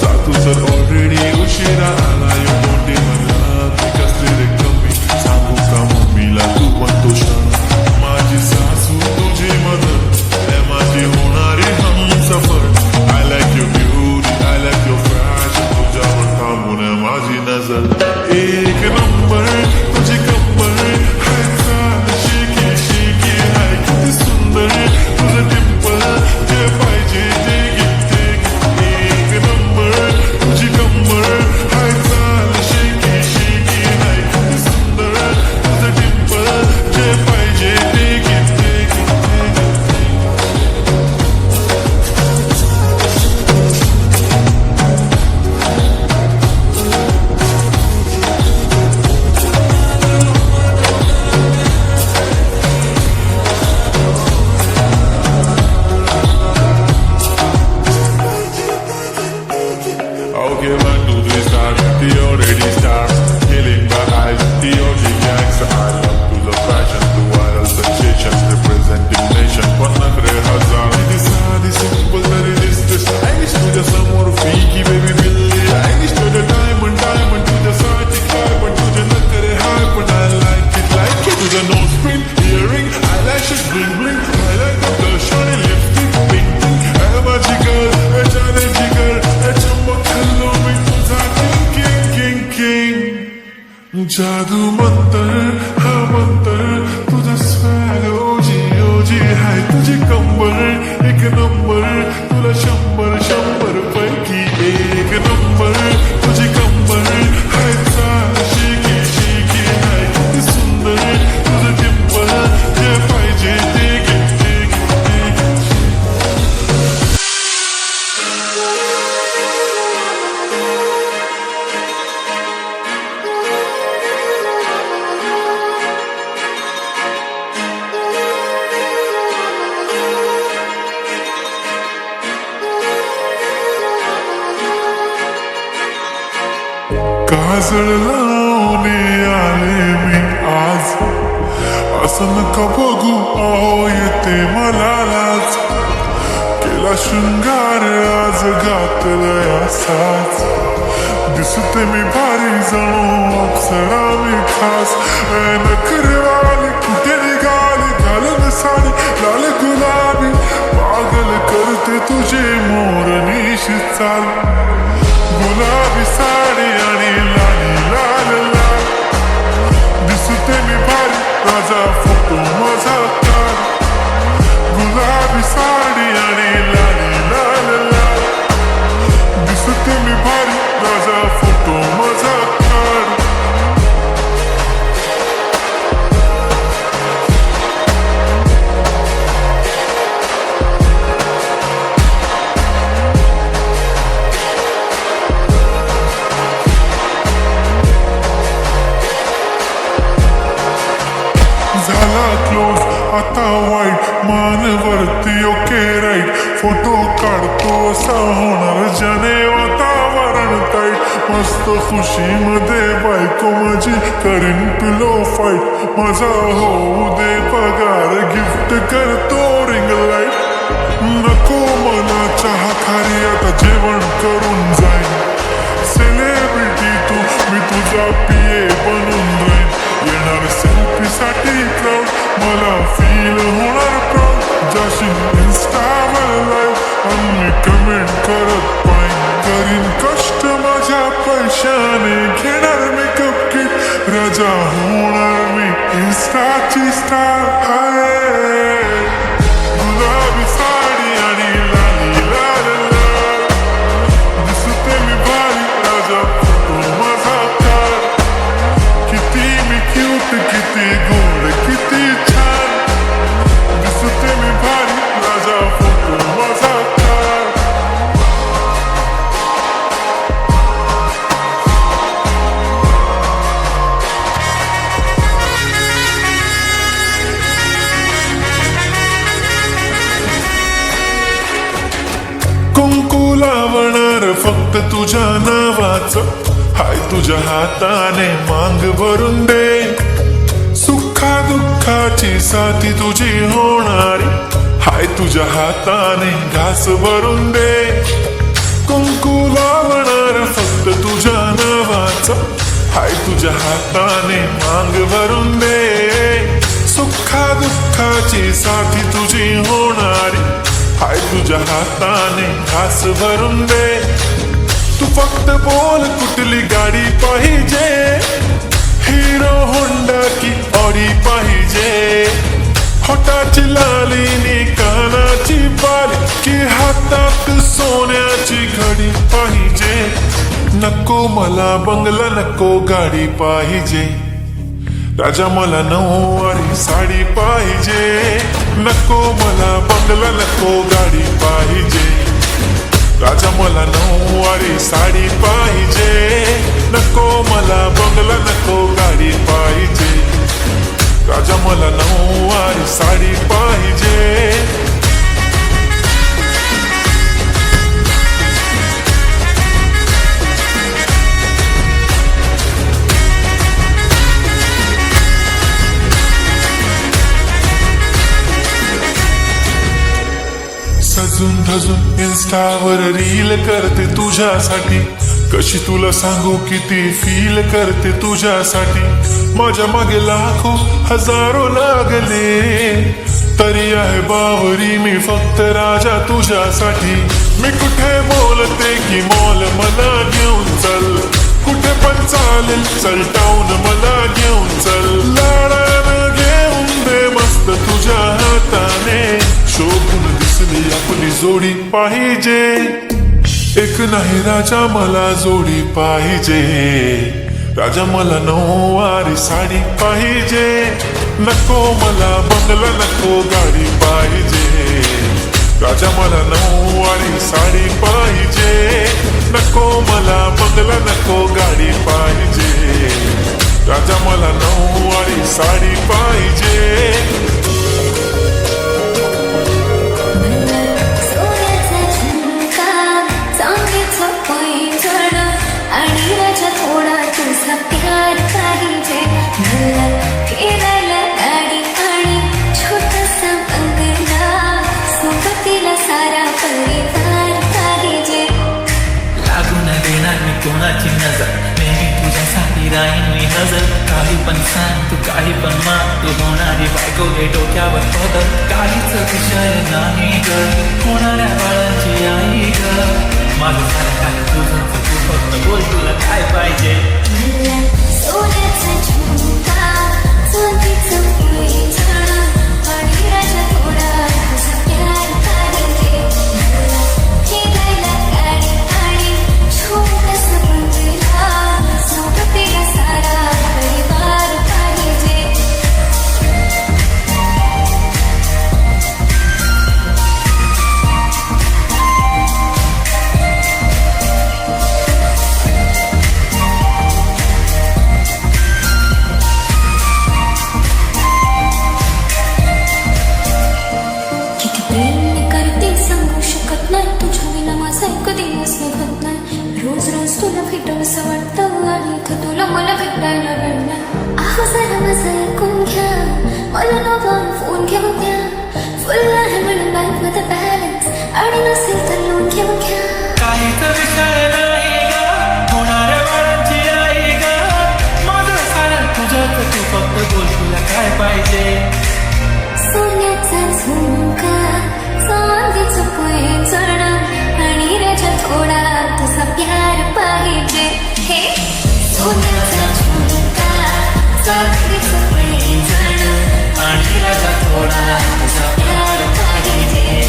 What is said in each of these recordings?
जातो तर ऑलरेडी उशिरा आला यो मोठे मला मी कसले रे कमी सांगू का मम्मीला तू म्हणतो क्षण माझी सासू तुझी मदत हे माझी होणारी Humsafar I like your beauty I like your fashion तुझ्यावर थांबून आहे माझी नजर एक नंबर तुझी कंबर हाय चाल शेकी शेकी हाय किती सुंदर तुझं डिंपल जे पाहिजे ते घेते एक नंबर तुझी कंबर हाय चाल शेकी शेकी हाय किती सुंदर तुझं डिंपल जे पाहिजे ते घेते Okay, 1, 2, 3, start. The already start. Killing my eyes. The OG gangsta. I love to the fashion, the viral sensations, representing nation. Pannakre hazar. It is hard, it's simple, very this. I wish to the समोर फीकी baby billy. I wish to the diamond, to the sati diamond, to the nakare high, but I like it. To the nose print, earring, eyelashes, bling bling. I like the blush on it, lipstick, painting. I'm a jigger, a challenge jigger, a chumbo hello me तुझा king. जादू मंतर हा मंतर तुझा swag ओजी हाय तुझी कंबर एक number तुला 100 पैकी एक नंबर तुझी कंबर हाय चाल शेकी शेकी हाय किती सुंदर तुझं डिंपल जे पाहिजे ते घेते काजळ लावणे आले मी आज असं नका बघू अहो येते मला लाज केला शृंगार आज घातलाय असाच दिसते मी भारी जणू अप्सरा मी खास नखरेवाली कुठे निघाली घालून साडी लाल गुलाबी पागल करते तुझे मोरनीश चाल गुलाबी साडी आणि लाली लाल लाल दिसते मी भारी राजा फोटो माझा काढ गुलाबी साडी आणि लाली लाल लाल दिसते मी भारी राजा फोटो माझा काढ झाला क्लोज आता वाईट मानवरती ओके राईट फोटो काढतो असा होणार ज्याने वातावरण टाईट मस्त खुशीमध्ये बायको माझी करीन पिलो फाईट माझा होऊ दे पगार गिफ्ट करतो रिंग लाईट नको मला चहा खारी आता जेवण करून जाईन सेलिब्रिटी तू मी तुझा पिये बनून राहीन येणार सेल्फी साठी क्राऊड मला फील होणार प्राऊड जाशील इन्स्टावर लाईव्ह आणि कमेंट करत पाहिन करीन कष्ट माझ्या पैशाने घेणार मेकअप किट राजा होणार मी इन्स्टाची स्टार आहे गुलाबी साडी आणि लाली लाल लाल दिसते मी भारी राजा फोटो माझा काढ किती मी क्यूट किती गोड किती छान दिसते मी भारी राजा फोटो माझा काढ कुंकू लावणार फक्त तुझ्या नावाचं हाय तुझ्या हाताने मांग भरून दे सुखा दुःखाची साथी तुझी होणारी हाय तुझ्या हाताने घास भरून दे कुंकू हाय तुझ्या हाताने मांग भरून दे, सुखा दुःखाची साथी तुझी होणारी, हाय तुझ्या हाताने घास भरून दे. तू फक्त बोल कुठली गाडी पाहिजे, हिरो होंडा की ऑडी पाहिजे, होटाची लालीनी कानाची बाली की हातात सोन्याची घडी पाहिजे. नको मला बंगला नको गाडी पाहिजे, राजा मला नऊवारी साडी पाहिजे. नको मला बंगला नको गाडी पाहिजे, राजा मला नऊवारी साडी पाहिजे. नको मला बंगला नको गाडी पाहिजे, राजा मला नऊवारी साडी पाहिजे. सजून धजून इन्स्टावर रील करते तुझ्यासाठी, कशी तुला सांगू किती फील करते तुझ्यासाठी. माझ्या मागे लाखो हजारो लागले, तरी आहे बावरी मी फक्त राजा तुझ्यासाठी. मी कुठे बोलते की मॉल मला घेऊन चल, कुठे पण चालेल चल टाऊन मला घेऊन चल. लाडानं घेऊन दे मस्त तुझ्या हाताने, शोभून दिसली आपली जोडी पाहिजे. एक नाही राजा मला जोडी पाहिजे, राजा मला नऊवारी साडी पाहिजे. नको मला बंगला नको गाडी पाहिजे, राजा मला नऊवारी साडी पाहिजे. नको मला बंगला नको गाडी पाहिजे, राजा मला नऊवारी साडी पाहिजे. प्यार पाहिजे, मला फिरायला गाडी आणि छोटासा बंगला, सोबतीला सारा परिवार पाहिजे. लागू न देणार मी कोणाची नजर, नेहमी तुझ्यासाठी राहीन मी हजर. काही पण सांग तू काही पण मान, तू होणारी बायको घे डोक्यावर पदर. काहीच विषय नाही ग, होणाऱ्या बाळांची आई ग. माझं सारं काय तुझं, तू फक्त बोल तुला काय पाहिजे. सोन्याचा झुमका, चांदीचं पैठण आणि राजा थोडा तुझा प्यार पाहिजे. मला फिरायला गाडी आणि छोटासा बंगला, सोबतीला सारा परिवार पाहिजे. रोज रोज तुला भेटावंसं वाटतं आणि इथं तुला मला भेटायला वेळ नाही. आहो जरा माझं ऐकून घ्या, मला नवा फोन घेऊन द्या. फुल आहे म्हणून बँकमध्ये बॅलन्स, आणि नसेल तर लोन घेऊन घ्या. काहीच विषय नाही ग, होणाऱ्या बाळांची आई ग. माझं सारं तुझं, तू फक्त बोल तुला काय पाहिजे. सोन्याचा झुमका, चांदीचं पैठण आणि राजा थोडा तुझा प्यार पाहिजे. हे सोन्याचा झुमका, चांदीचं पैठण आणि राजा थोडा तुझा प्यार पाहिजे.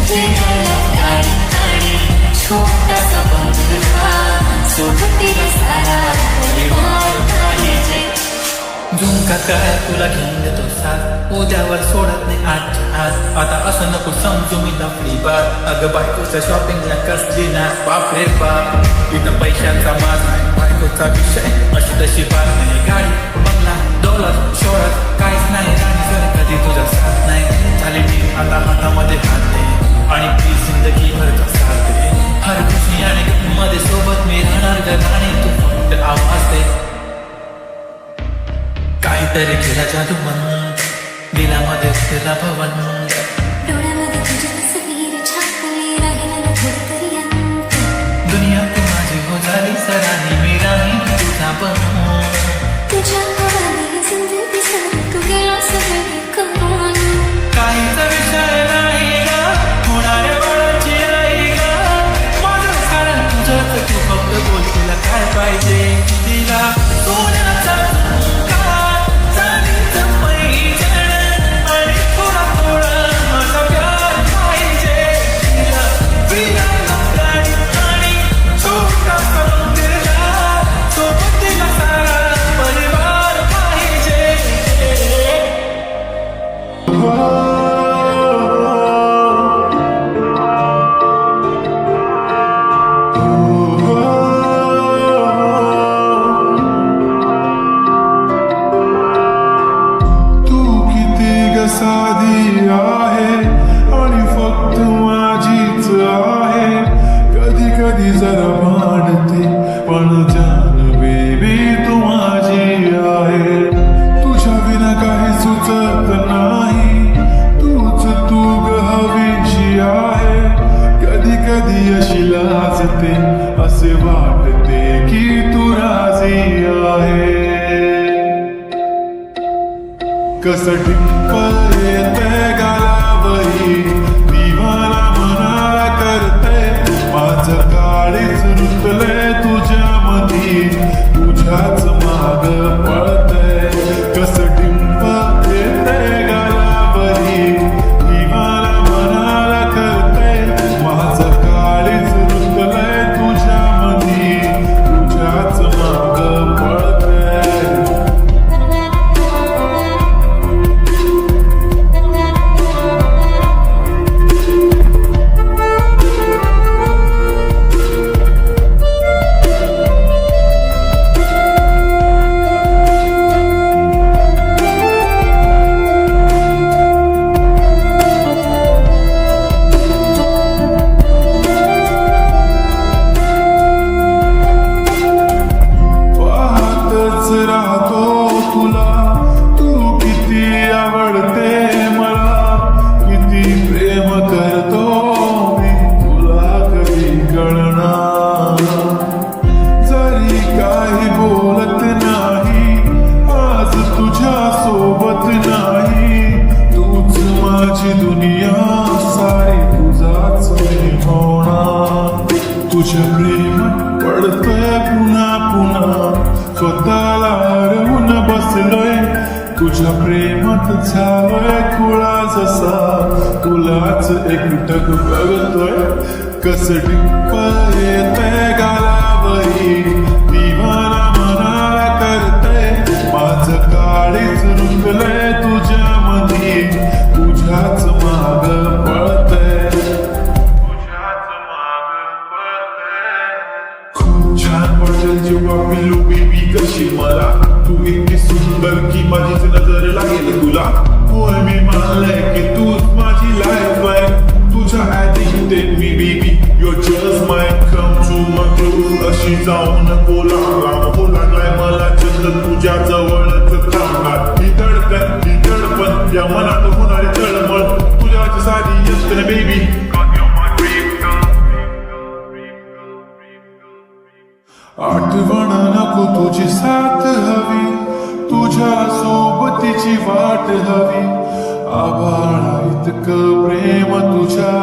फिरायला गाडी आणि छोटासा बंगला, सोबतीला सारा परिवार पाहिजे. झुमका काय तुला घेऊन देतो साथ, उद्यावर सोडत नाही आज. आता असं नको समजू मी लफडी बात. अगं बायकोच्या शॉपिंगला कसली ना बाप रे बाप. इथं पैशांचा माज नाही, बायकोचा विषय अशी तशी बात नाही. गाडी बंगला डॉलर शोळत काहीच नाही, राणी जर कधी तुझा साथ नाही. झाली मी आता हातामध्ये हात दे, आणि ती जिंदगी भर साथ दे. हर खुशी आणि मध्ये सोबत मी राहणार ग राणी, तू फक्त आवाज दे. काहीतरी केला जादू मन, दिलामध्ये तुला भवन. डोळ्यामध्ये तुझी तस्वीर छापली, राहिला ना थोडी तरी अंत. दुनिया तू माझी हो झाली सरानी, मी राहीन तुझा बनू तुझ्या हवाली जिंदगी सारी तू गेला सगळे करून काहीच विषय नाही ग होणाऱ्या बाळाची आई ग माझं सारं तुझंच तू फक्त बोल तुला काय पाहिजे तिला सोन्याचा झुमका चांदीचं पैंजण आणि थोडा थोडा माझा प्यार पाहिजे तिला फिरायला गाडी आणि छोटासा मंदिरला सोबत तिला सारा परिवार पाहिजे तू किती ग साधी आहे आणि फक्त माझीच आहे कधी कधी जरा भांडते पण जान बेबी तू माझी आहे तुझ्या विना काही सुचत नाही तूच तू ग हवीची आहे कधी कधी अशी लाजते असे वाटते की तू राजी आहे कसं डिंपल येते गालावरी दिवाला मनाला करते माझं काळीच रुतले तुझ्यामधी तुझ्याच माग पळते कसं डिंपल येते गालावरी दिवाला मनाला करते माझं काळीच रुतले तुझ्यामधी तुझ्याच माग पळते पाहतच राहतो तुला तू किती आवडते मला किती प्रेम करतो मी तुला कधी कळणार जरी काही बोलत नाही आज तुझ्या सोबत नाही तूच माझी दुनिया सारी तुझाच मी होणार तुझ्या प्रेमात पडतोय पुन्हा पुन्हा स्वतःला हरवून बसलोय तुझ्या प्रेमात झालोय खुळा जसा तुलाच एकटक बघतोय कसं डिंपल येतंय गालावरी दिवाला मनाला करते माझं काळीच रुतलंय तुझ्यामधी तुझ्याच माग पळतंय खूप छान वाटेल जेव्हा पिलू बेबी कशी मला तू इतकी सुंदर की माझीच नजर लागेल तुला होय मी मानलंय की तूच माझी लाईफ आहे तुझ्या ऍडिक्टेड मी baby your just my come to my close अशी जाऊ नको लांब लागलाय मला चंद तुझ्या जवळच थांबणार ही धडपण या मनात होणारी तळमळ तुझ्याची साधी यंत्रणा बेबी आठवण नको तुझी साथ हवी तुझ्या सोबतीची वाट हवी आभाळा इतकं प्रेम तुझ्या